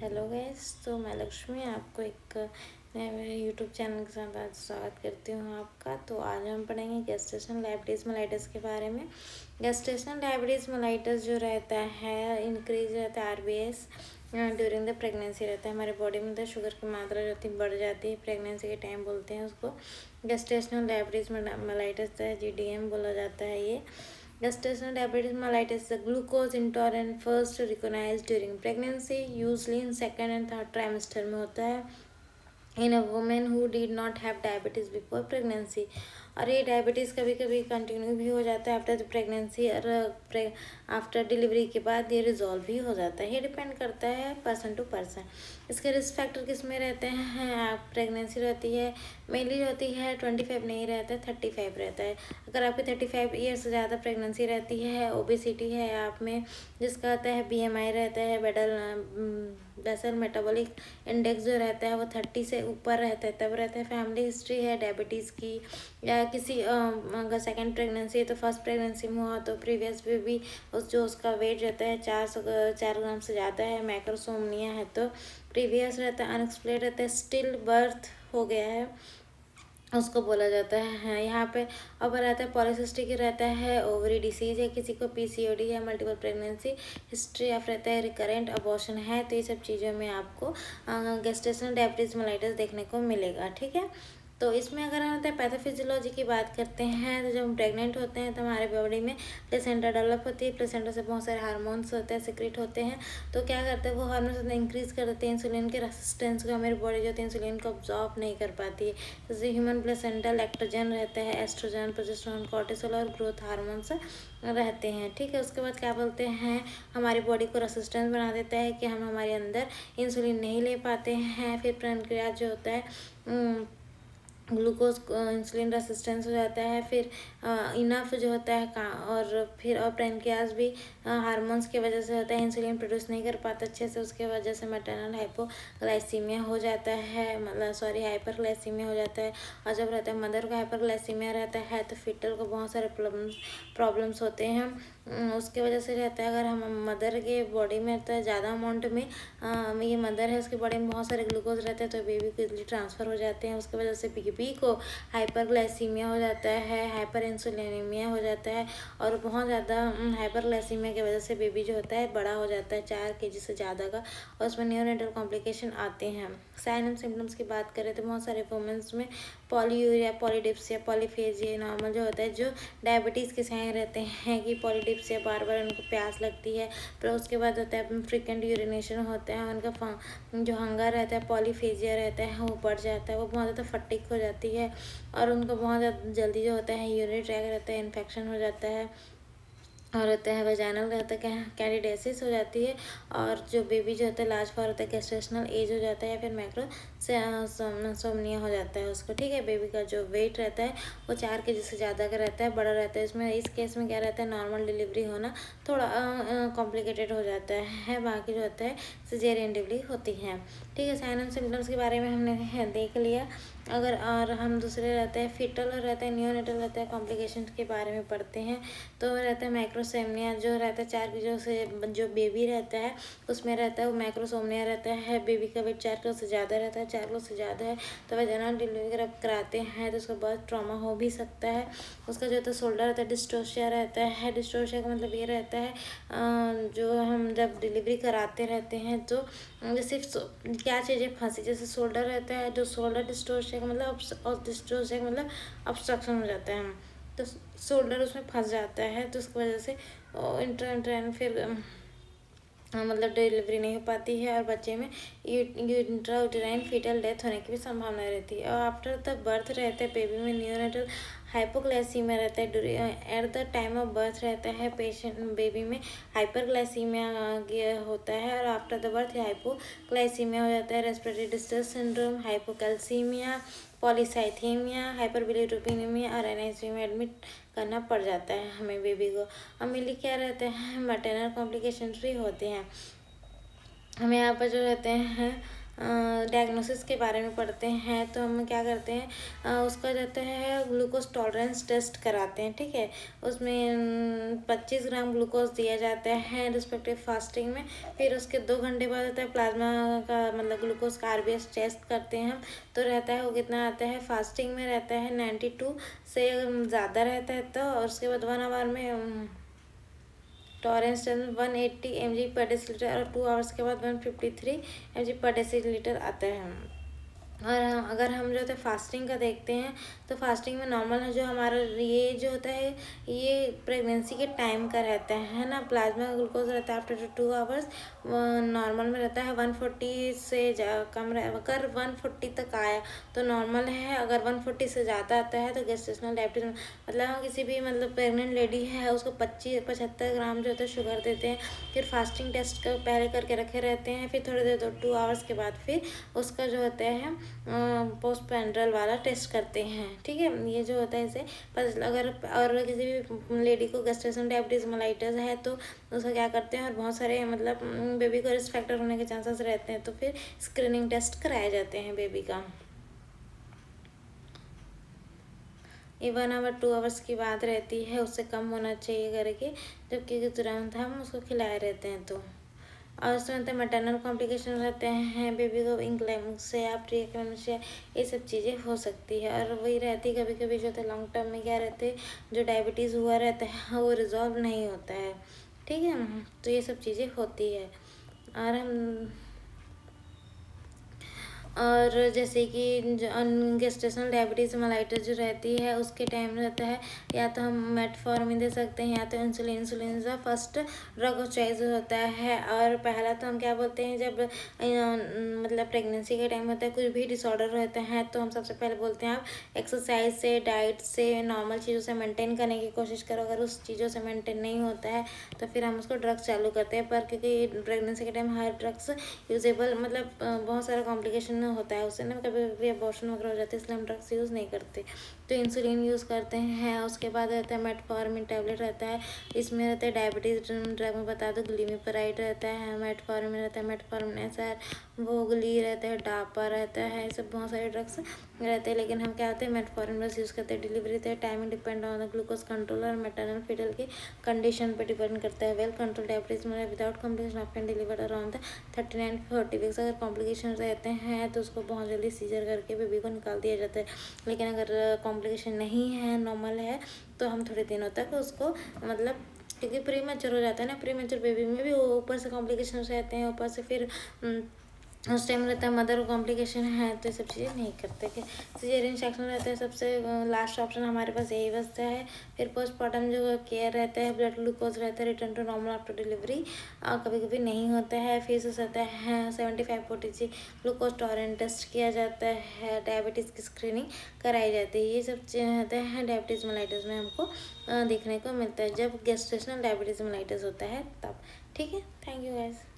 Hello guys, तो मैं लक्ष्मी आपको एक नए मेरे यूट्यूब चैनल के साथ आज स्वागत करती हूँ आपका। तो आज हम पढ़ेंगे गैस्ट्रेशनल डायबिटीज़ मेलाइटिस के बारे में। गैस्ट्रेशनल डायबिटीज़ मेलाइटिस जो रहता है इंक्रीज रहता है आरबीएस ड्यूरिंग द प्रेगनेंसी रहता है। हमारे बॉडी में तो शुगर की मात्रा जो होती है बढ़ जाती है प्रेगनेंसी के टाइम, बोलते हैं उसको गैस्ट्रेशनल डायबिटीज़ मेलाइटिस है, जीडीएम बोला जाता है। ये gestational diabetes mellitus is a glucose intolerant first recognized during pregnancy, usually in second and third trimester में होता है in a woman who did not have diabetes before pregnancy। और ये डायबिटीज़ कभी कभी कंटिन्यू भी हो जाता है आफ्टर द प्रेगनेंसी, और आफ्टर डिलीवरी के बाद ये रिजॉल्व भी हो जाता है। ये डिपेंड करता है पर्सन टू पर्सन। इसके रिस्क फैक्टर किस में रहते हैं? प्रेगनेंसी रहती है मेनली रहती है 25 नहीं रहता है 35 रहता है। अगर आपकी 35 ईयर्स से ज़्यादा प्रेगनेंसी रहती है, ओबेसिटी है आप में, जिसका आता है बीएमआई रहता है बेसल मेटाबॉलिक इंडेक्स जो रहता है वो 30 से ऊपर रहता है, तब रहता है। फैमिली हिस्ट्री है डायबिटीज़ की, या किसी अगर सेकेंड प्रेगनेंसी है तो फर्स्ट प्रेगनेंसी में हुआ तो प्रीवियस बेबी जो उसका वेट रहता है 4 ग्राम से ज़्यादा है, मैक्रोसोमनिया है तो प्रीवियस रहता है, अनएक्सप्लेन रहता है, स्टिल बर्थ हो गया है उसको बोला जाता है। यहाँ पे अब रहता है पॉलीसिस्टिक रहता है, ओवरी डिसीज है, किसी को पीसीओडी है, मल्टीपल प्रेगनेंसी हिस्ट्री ऑफ रहता है, रिकरेंट अबॉर्शन है। तो ये सब चीज़ों में आपको गेस्टेशनल डायबिटीज मेलाइटिस देखने को मिलेगा। ठीक है, तो इसमें अगर हम पैथोफिजियोलॉजी की बात करते हैं तो जब हम प्रेग्नेंट होते हैं तो हमारे बॉडी में प्लेसेंटा डेवलप होती है। प्लेसेंटा से बहुत सारे हार्मोन्स होते हैं, सिक्रेट होते हैं। तो क्या करते हैं वो हार्मोन्स इंक्रीज कर देते हैं इंसुलिन के रेसिस्टेंस को। हमारी बॉडी जो होती है इंसुलिन को ऑब्जॉर्ब नहीं कर पाती है। जैसे ह्यूमन प्लेसेंटा लैक्टोजन रहता है, एस्ट्रोजन, प्रोजेस्टेरोन, कॉर्टिसोल और ग्रोथ हार्मोन्स रहते हैं। ठीक है, उसके बाद क्या बोलते हैं हमारी बॉडी को रेसिस्टेंस बना देता है कि हम हमारे अंदर इंसुलिन नहीं ले पाते हैं। फिर पैनक्रियाज जो होता है ग्लूकोज इंसुलिन रेसिस्टेंस हो जाता है। फिर इनफ जो होता है और फिर और पैनक्रियाज भी हार्मोन्स की वजह से होता है, इंसुलिन प्रोड्यूस नहीं कर पाता अच्छे से, उसके वजह से मैटरनल हाइपोग्लाइसीमिया हो जाता है, मतलब सॉरी हाइपरग्लाइसीमिया हो जाता है। और जब रहता है मदर को हाइपरग्लाइसीमिया रहता है तो फिटल को बहुत सारे प्रॉब्लम्स होते हैं। उसके वजह से रहता है अगर हम मदर के बॉडी में तो ज़्यादा अमाउंट में ये मदर है उसके बॉडी में बहुत सारे ग्लूकोज रहते हैं तो बेबी को इजली ट्रांसफ़र हो जाते हैं। उसकी वजह से बेबी को हाइपरग्लाइसीमिया हो जाता है, हाइपर इंसुलिनीमिया हो जाता है, और बहुत ज़्यादा हाइपरग्लाइसीमिया की वजह से बेबी जो होता है बड़ा हो जाता है 4 केजी से ज़्यादा का, और उसमें न्यूरोनेटल कॉम्प्लिकेशन आते हैं। साइन एंड सिम्टम्स की बात करें तो बहुत सारे वुमेंस में पॉलीयूरिया, पॉलीडिप्सिया, पॉलीफेजिया नॉर्मल जो होता है, जो डायबिटीज़ के साइन रहते हैं कि पॉलीडिप्सिया बार बार उनको प्यास लगती है। फिर उसके बाद होता है फ्रिक्वेंट यूरिनेशन होता है, उनका जो हंगर रहता है, पॉलीफेजिया रहता है वो बढ़ जाता है, वो बहुत ज़्यादा फटीक हो जाती है, और उनको बहुत ज़्यादा जल्दी जो होता है यूरिन ट्रैक रहता है इन्फेक्शन हो जाता है, और होता है वजाइनल रहता है कैंडिडेसिस हो जाती है, और जो बेबी जो होता है लार्ज फॉर होता है गेस्टेशनल एज हो जाता है, फिर मैक्रो सोमनिया हो जाता है उसको। ठीक है, बेबी का जो वेट रहता है वो 4 केजी से ज़्यादा का रहता है, बड़ा रहता है। इसमें इस केस में क्या रहता है नॉर्मल डिलीवरी होना थोड़ा कॉम्प्लिकेटेड हो जाता है, बाकी जो होता है सिजेरियन डिलीवरी होती है। ठीक है, साइन एंड सिम्टम्स के बारे में हमने देख लिया। अगर और हम दूसरे रहते हैं फिटल रहता है, नियोनेटल रहता है, कॉम्प्लिकेशन के बारे में पढ़ते हैं। तो रहता है मैक्रोसेमनिया जो रहता है 4 किलो से जो बेबी रहता है उसमें रहता है वो मैक्रोसोमनिया रहता है। बेबी का वेट 4 किलो से ज़्यादा रहता है, 4 किलो से ज़्यादा है तो वजाइनल डिलीवरी कराते हैं तो उसका बर्थ ट्रॉमा हो भी सकता है। उसका जो होता है शोल्डर रहता है, डिस्टोशिया रहता है। डिस्टोशिया का मतलब ये रहता है जो हम जब डिलीवरी कराते रहते हैं तो सिर्फ क्या चीज़ें फंसी, जैसे शोल्डर रहता है, जो शोल्डर डिस्टोशिया का मतलब और डिस्टोशिया का मतलब ऑब्स्ट्रक्शन हो जाता है, तो शोल्डर उसमें फंस जाता है तो उसकी वजह से इंट्रा फिर मतलब डिलीवरी नहीं हो पाती है, और बच्चे में इंट्राउटेराइन फीटल डेथ होने की भी संभावना रहती है। और आफ्टर द बर्थ रहता है बेबी में न्यूनेटल हाइपोग्लाइसीमिया रहता है, at the time of birth रहता है पेशेंट बेबी में हाइपरग्लाइसीमिया होता है, और आफ्टर द बर्थ हाइपोग्लाइसीमिया हो जाता है। Respiratory distress syndrome, hypocalcaemia, polycythaemia, hyperbilirubinaemia और एनआईसीयू में एडमिट करना पड़ जाता है हमें बेबी को। और मेनली क्या रहते हैं मैटरनल कॉम्प्लिकेशंस भी होते हैं। हमें यहाँ पर जो रहते हैं डायग्नोसिस के बारे में पढ़ते हैं तो हम क्या करते हैं, उसका रहता है ग्लूकोज टॉलरेंस टेस्ट कराते हैं। ठीक है, उसमें 25 ग्राम ग्लूकोज दिया जाता है रिस्पेक्टिव फास्टिंग में। फिर उसके 2 घंटे बाद होता है प्लाज्मा का मतलब ग्लूकोज का RBS टेस्ट करते हैं हम, तो रहता है वो कितना आता है, फास्टिंग में रहता है 92 से ज़्यादा रहता है। तो और उसके बाद 1 आवर में टॉरेंस 180 mg/dl और 2 आवर्स के बाद 153 mg/dl आता है। और अगर हम जो होता है फास्टिंग का देखते हैं तो फास्टिंग में नॉर्मल है जो हमारा ये जो होता है ये प्रेगनेंसी के टाइम का रहता है ना, प्लाज्मा ग्लूकोज रहता है आफ्टर 2 आवर्स, नॉर्मल में रहता है 140 से कम रहे। अगर 140 तक आया तो नॉर्मल है, अगर 140 से ज़्यादा आता है तो गेस्टेशनल डायबिटीज, मतलब हम किसी भी मतलब प्रेग्नेंट लेडी है उसको 25-75 ग्राम जो होता है शुगर देते हैं। फिर फास्टिंग टेस्ट का पहले करके रखे रहते हैं, फिर थोड़ी देर 2 आवर्स के बाद फिर उसका जो होता है पोस्ट पेंड्रल वाला टेस्ट करते हैं। ठीक है, ये जो होता है इसे पर अगर और किसी भी लेडी को गेस्टेशनल डायबिटीज मेलाइटस है तो उसका क्या करते हैं, और बहुत सारे मतलब बेबी को रिस्क फैक्टर होने के चांसेस रहते हैं तो फिर स्क्रीनिंग टेस्ट कराए जाते हैं बेबी का। ये 1 आवर 2 आवर्स की बात रहती है, उससे कम होना चाहिए करके, जबकि तुरंत हम उसको खिलाए रहते हैं तो। और उसमें तो मैटरनल कॉम्प्लिकेशन रहते हैं, बेबी को इंक्लेम्सिया प्री-एक्लेम्सिया ये सब चीज़ें हो सकती है। और वही रहती कभी कभी जो होता है लॉन्ग टर्म में क्या रहते जो डायबिटीज़ हुआ रहता है वो रिजॉल्व नहीं होता है। ठीक है, तो ये सब चीज़ें होती है। और हम और जैसे कि गेस्टेशनल डायबिटीज़ मेलाइटस जो रहती है उसके टाइम रहता है या तो हम मेटफॉर्मिन दे सकते हैं या तो इंसुलिन का फर्स्ट ड्रग ऑफ चॉइस होता है। और पहला तो हम क्या बोलते हैं, जब मतलब प्रेगनेंसी के टाइम होता है कुछ भी डिसऑर्डर रहते हैं तो हम सबसे पहले बोलते हैं आप एक्सरसाइज से, डाइट से, नॉर्मल चीज़ों से मेंटेन करने की कोशिश करो। अगर उस चीज़ों से मेंटेन नहीं होता है तो फिर हम उसको ड्रग्स चालू करते हैं। पर क्योंकि प्रेगनेंसी के टाइम हर ड्रग्स यूजेबल मतलब बहुत सारा कॉम्प्लिकेशन होता है उससे ना, कभी कभी अबॉर्शन वगैरह हो जाती है, इसलिए हम ड्रग्स यूज़ नहीं करते। तो इंसुलिन यूज़ करते हैं। उसके बाद रहता है मेटफॉर्मिन टैबलेट रहता है, इसमें रहता है डायबिटीज़ ड्रग में बता दो ग्लिमिपराइड रहता है, मेटफॉर्मिन रहता है, मेटफॉर्मिन एसआर, वोगली रहता है, डापा रहता है, ये सब बहुत सारे ड्रग्स रहते हैं। लेकिन हम क्या होते हैं मेटफॉर्मिन बस यूज़ करते हैं। डिलीवरी तो timing depend on the glucose control और मैटरनल फीटल की कंडीशन पर डिपेंड करता है। वेल कंट्रोल डायबिटीज़ में without complication of can deliver around 39-40 weeks. अगर कॉम्प्लिकेशन रहते हैं तो उसको बहुत जल्दी सीजर करके बेबी को निकाल दिया जाता है। लेकिन अगर कॉम्प्लिकेशन नहीं है, नॉर्मल है, तो हम थोड़े दिनों तक उसको मतलब क्योंकि प्री मैच्योर हो जाता है ना, प्री मैच्योर बेबी में भी ऊपर से कॉम्प्लिकेशन रहते हैं, ऊपर से फिर उस टाइम रहता है मदर को कॉम्प्लिकेशन है तो ये सब चीज़ें नहीं करते कि सिजेरियन सेक्शन रहता है सबसे लास्ट ऑप्शन हमारे पास यही बचता है। फिर पोस्टमार्टम जो केयर रहता है, ब्लड ग्लूकोज रहता है, return to normal after delivery कभी कभी नहीं होता है। फिर से होता है 75-40 ग्लूकोज टॉलरेंस टेस्ट किया जाता है, डायबिटीज़ की स्क्रीनिंग कराई जाती है। ये सब होते हैं डायबिटीज़ मेलाइटस में हमको देखने को मिलता है जब गेस्टेशनल डायबिटीज़ मेलाइटस होता है तब। ठीक है, थैंक यू गाइस।